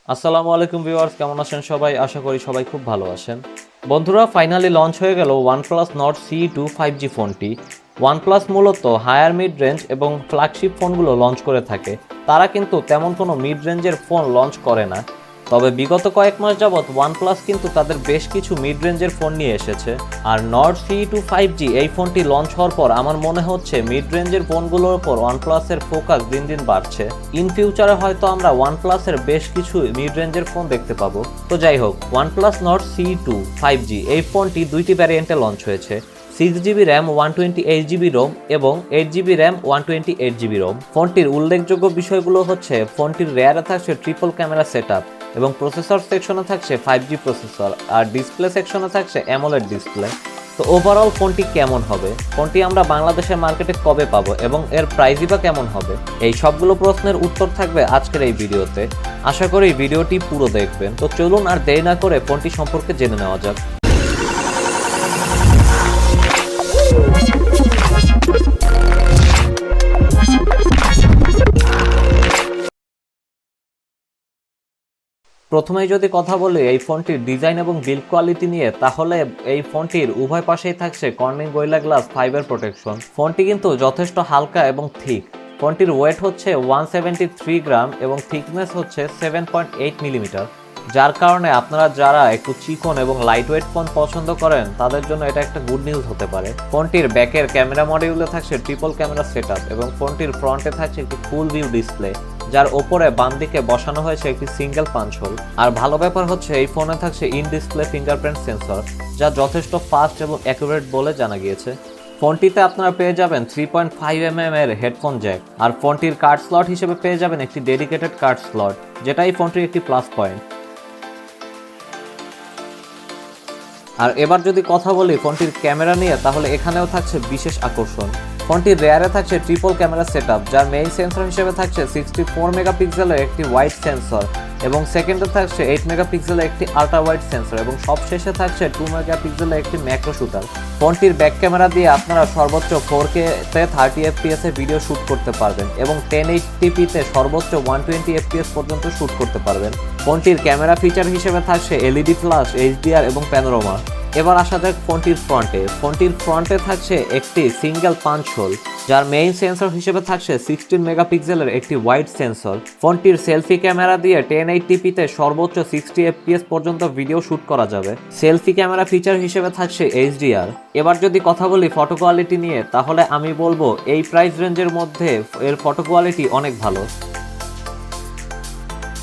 আসসালামু আলাইকুম ভিউয়ার্স, কেমন আছেন সবাই? আশা করি সবাই খুব ভালো আছেন। বন্ধুরা, ফাইনালি লঞ্চ হয়ে গেল OnePlus Nord CE2 5G ফোনটি। OnePlus মূলত হায়ার মিড রেঞ্জ এবং ফ্ল্যাগশিপ ফোনগুলো লঞ্চ করে থাকে। তারা কিন্তু তেমন কোনো মিড রেঞ্জের ফোন লঞ্চ করে না। তবে বিগত কয়েক মাস যাবৎ OnePlus কিন্তু তাদের বেশ কিছু মিড রেঞ্জের ফোন নিয়ে এসেছে। আর Nord CE2 5G এই ফোনটি লঞ্চ হওয়ার পর আমার মনে হচ্ছে মিড রেঞ্জের ফোনগুলোর উপর OnePlus এর ফোকাস দিন দিন বাড়ছে। ইন ফিউচারে হয়তো আমরা OnePlus এর বেশ কিছু মিড রেঞ্জের ফোন দেখতে পাবো। তো যাই হোক, OnePlus Nord CE2 5G এই ফোনটি দুইটি ভ্যারিয়েন্টে লঞ্চ হয়েছে। 6GB RAM 128GB ROM এবং 8GB RAM 128GB ROM। ফোনটির উল্লেখযোগ্য বিষয়গুলো হচ্ছে ফোনটির রেয়ারে থাকছে ট্রিপল ক্যামেরা সেটআপ এবং প্রসেসর সেকশনে থাকছে 5G প্রসেসর, আর ডিসপ্লে সেকশনে থাকছে অ্যামোলেড ডিসপ্লে। তো ওভারঅল ফোনটি কেমন হবে, ফোনটি আমরা বাংলাদেশের মার্কেটে কবে পাবো এবং এর প্রাইসই বা কেমন হবে, এই সবগুলো প্রশ্নের উত্তর থাকবে আজকের এই ভিডিওতে। আশা করি ভিডিওটি পুরো দেখবেন। তো চলুন আর দেরি না করে ফোনটি সম্পর্কে জেনে নেওয়া যাক। প্রথমেই যদি কথা বলি এই ফোনটির ডিজাইন এবং বিল্ড কোয়ালিটি নিয়ে, তাহলে এই ফোনটির উভয় পাশেই থাকছে কর্নিং গরিলা গ্লাস 5 এর প্রোটেকশন। ফোনটি কিন্তু যথেষ্ট হালকা এবং থিক। ফোনটির ওয়েট হচ্ছে 173 গ্রাম এবং থিকনেস হচ্ছে 7.8 মিলিমিটার, যার কারণে আপনারা যারা একটু চিকন এবং লাইট ওয়েট ফোন পছন্দ করেন তাদের জন্য এটা একটা গুড নিউজ হতে পারে। ফোনটির ব্যাকের ক্যামেরা মডিউলে থাকছে ট্রিপল ক্যামেরা সেটআপ এবং ফোনটির ফ্রন্টে থাকছে একটি ফুল ভিউ ডিসপ্লে, যার ওপরে বাম দিকে বসানো হয়েছে একটি সিঙ্গেল পাঞ্চ হোল। আর ভালো ব্যাপার হচ্ছে এই ফোনে থাকছে ইন ডিসপ্লে ফিঙ্গারপ্রিন্ট সেন্সর, যা যথেষ্ট ফাস্ট এবং অ্যাকুরেট বলে জানা গিয়েছে। ফোনটিতে আপনারা পেয়ে যাবেন 3.5mm এর হেডফোন জ্যাক, আর ফোনটির কার্ড স্লট হিসেবে পেয়ে যাবেন একটি ডেডিকেটেড কার্ড স্লট, যেটা এই ফোনটির একটি প্লাস পয়েন্ট। আর এবার যদি কথা বলি ফোনটির ক্যামেরা নিয়ে, তাহলে এখানেও থাকছে বিশেষ আকর্ষণ। ফোনটির রেয়ারে থাকছে ট্রিপল ক্যামেরা সেটআপ, যার মেইন সেন্সর হিসেবে থাকছে 64 মেগাপিক্সেলের একটি ওয়াইড সেন্সর এবং সেকেন্ডে থাকছে 8 মেগাপিক্সেলের একটি আল্ট্রা ওয়াইড সেন্সর এবং সবশেষে থাকছে 2 মেগাপিক্সেলের একটি ম্যাক্রো শুটার। ফোনটির ব্যাক ক্যামেরা দিয়ে আপনারা সর্বোচ্চ 4K তে 30 FPS এ ভিডিও শুট করতে পারবেন এবং 1080p তে সর্বোচ্চ 120 FPS পর্যন্ত শুট করতে পারবেন। ফোনটির ক্যামেরা ফিচার হিসেবে থাকছে এলইডি ফ্ল্যাশ, HDR এবং প্যানোরামা। এবার আসা যাক ফোনটির ফ্রন্টে। ফোনটির ফ্রন্টে থাকছে একটি সিঙ্গেল পাঞ্চ হোল, যার মেইন সেন্সর হিসেবে থাকছে 16 মেগাপিক্সেলের একটি ওয়াইড সেন্সর। ফোনটির সেলফি ক্যামেরা দিয়ে 1080p তে সর্বোচ্চ 60 FPS পর্যন্ত ভিডিও শুট করা যাবে। সেলফি ক্যামেরা ফিচার হিসেবে থাকছে HDR। এবার যদি কথা বলি ফটো কোয়ালিটি নিয়ে, তাহলে আমি বলবো এই প্রাইস রেঞ্জের মধ্যে এর ফটো কোয়ালিটি অনেক ভালো।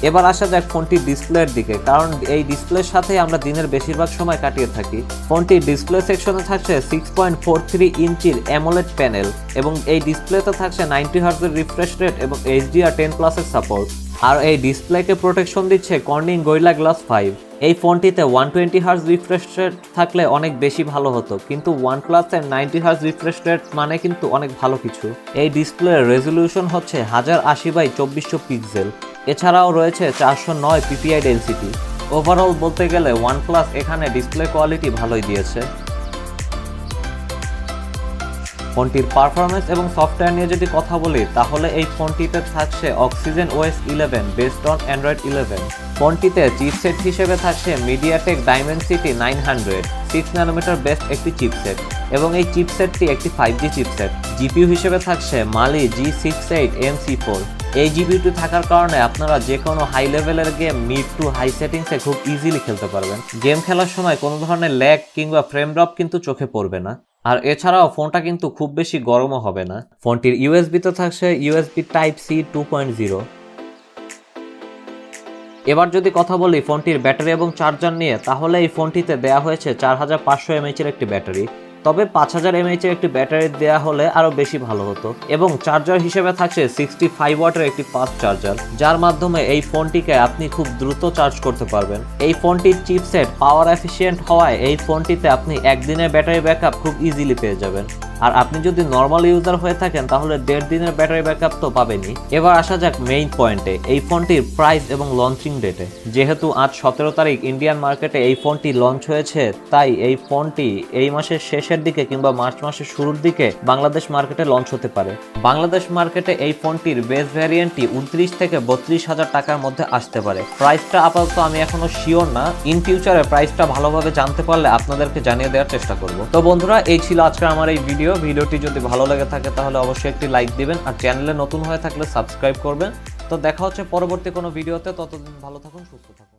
এবার আসা যাক ফোনটির ডিসপ্লের দিকে, কারণ এই ডিসপ্লের সাথে আমরা দিনের বেশিরভাগ সময় কাটিয়ে থাকি। ফোনটির ডিসপ্লে সেকশনে থাকছে 6.43 ইঞ্চির অ্যামোলেড প্যানেল এবং এই ডিসপ্লেতে থাকছে 90 হার্টজের রিফ্রেশ রেট এবং HDR 10+ এর সাপোর্ট। আর এই ডিসপ্লেকে প্রোটেকশন দিচ্ছে কর্নিং গরিলা গ্লাস 5। এই ফোনটিতে 120 হার্টজ রিফ্রেশ রেট থাকলে অনেক বেশি ভালো হতো, কিন্তু OnePlus এর 90 হার্টজ রিফ্রেশ রেট মানে কিন্তু অনেক ভালো কিছু। এই ডিসপ্লের রেজলিউশন হচ্ছে 1080x2400 পিক্সেল। এছাড়াও রয়েছে 409 PPI ডেনসিটি। ওভারঅল বলতে গেলে OnePlus এখানে ডিসপ্লে কোয়ালিটি ভালোই দিয়েছে। ফোনটির পারফরমেন্স এবং সফটওয়্যার নিয়ে যদি কথা বলি, তাহলে এই ফোনটিতে থাকছে oxygen OS 11 based on Android 11। ফোনটিতে চিপসেট হিসেবে থাকছে মিডিয়াটেক ডাইমেনসিটি 900 6 ন্যানোমিটার বেসড একটি চিপসেট এবং এই চিপসেটটি একটি 5G চিপসেট। জিপিইউ হিসেবে থাকছে মালি G68MC4। এই জিপিইউটি থাকার কারণে আপনারা যে কোনো হাই লেভেলের গেম মিড টু হাই সেটিংসে খুব ইজিলি খেলতে পারবেন। গেম খেলার সময় কোনো ধরনের ল্যাগ কিংবা ফ্রেম ড্রপ কিন্তু চোখে পড়বে না। আর এছাড়াও ফোনটা কিন্তু খুব বেশি গরমও হবে না। ফোনটির ইউএসবিতে থাকছে USB Type-C 2.0। এবার যদি কথা বলি ফোনটির ব্যাটারি এবং চার্জার নিয়ে, তাহলে এই ফোনটিতে দেয়া হয়েছে 4500 mAh এর একটি ব্যাটারি। তবে 5000 mAh এর একটি ব্যাটারি দেওয়া হলে আরও বেশি ভালো হতো এবং চার্জার হিসেবে থাকছে 65 ওয়াটের একটি ফাস্ট চার্জার, যার মাধ্যমে এই ফোনটিকে আপনি খুব দ্রুত চার্জ করতে পারবেন। এই ফোনটির চিপসেট পাওয়ার এফিশিয়েন্ট হওয়ায় এই ফোনটিতে আপনি একদিনের ব্যাটারি ব্যাকআপ খুব ইজিলি পেয়ে যাবেন। আর আপনি যদি নর্মাল ইউজার হয়ে থাকেন তাহলে 1.5 দিনের ব্যাটারি ব্যাকআপ তো পাবেনই। এবার আসা যাক মেইন পয়েন্টে, এই ফোনটির প্রাইস এবং লঞ্চিং ডেটে। যেহেতু আজ 17 তারিখ ইন্ডিয়ান মার্কেটে এই ফোনটি লঞ্চ হয়েছে, তাই এই ফোনটি এই মাসের শেষের দিকে কিংবা মার্চ মাসের শুরুর দিকে বাংলাদেশ মার্কেটে লঞ্চ হতে পারে। বাংলাদেশ মার্কেটে এই ফোনটির বেস ভ্যারিয়েন্টটি 29 থেকে 32,000 টাকার মধ্যে আসতে পারে। প্রাইসটা আপাতত আমি এখনো শিওর না, ইন ফিউচারে প্রাইসটা ভালোভাবে জানতে পারলে আপনাদেরকে জানিয়ে দেওয়ার চেষ্টা করব। তো বন্ধুরা, এই ছিল আজকে আমার এই ভিডিওটি যদি ভালো লেগে থাকে তাহলে অবশ্যই একটি লাইক দিবেন, আর চ্যানেলে নতুন হয়ে থাকলে সাবস্ক্রাইব করবেন। তো দেখা হচ্ছে পরবর্তী কোনো ভিডিওতে, ততদিন ভালো থাকুন, সুস্থ থাকুন।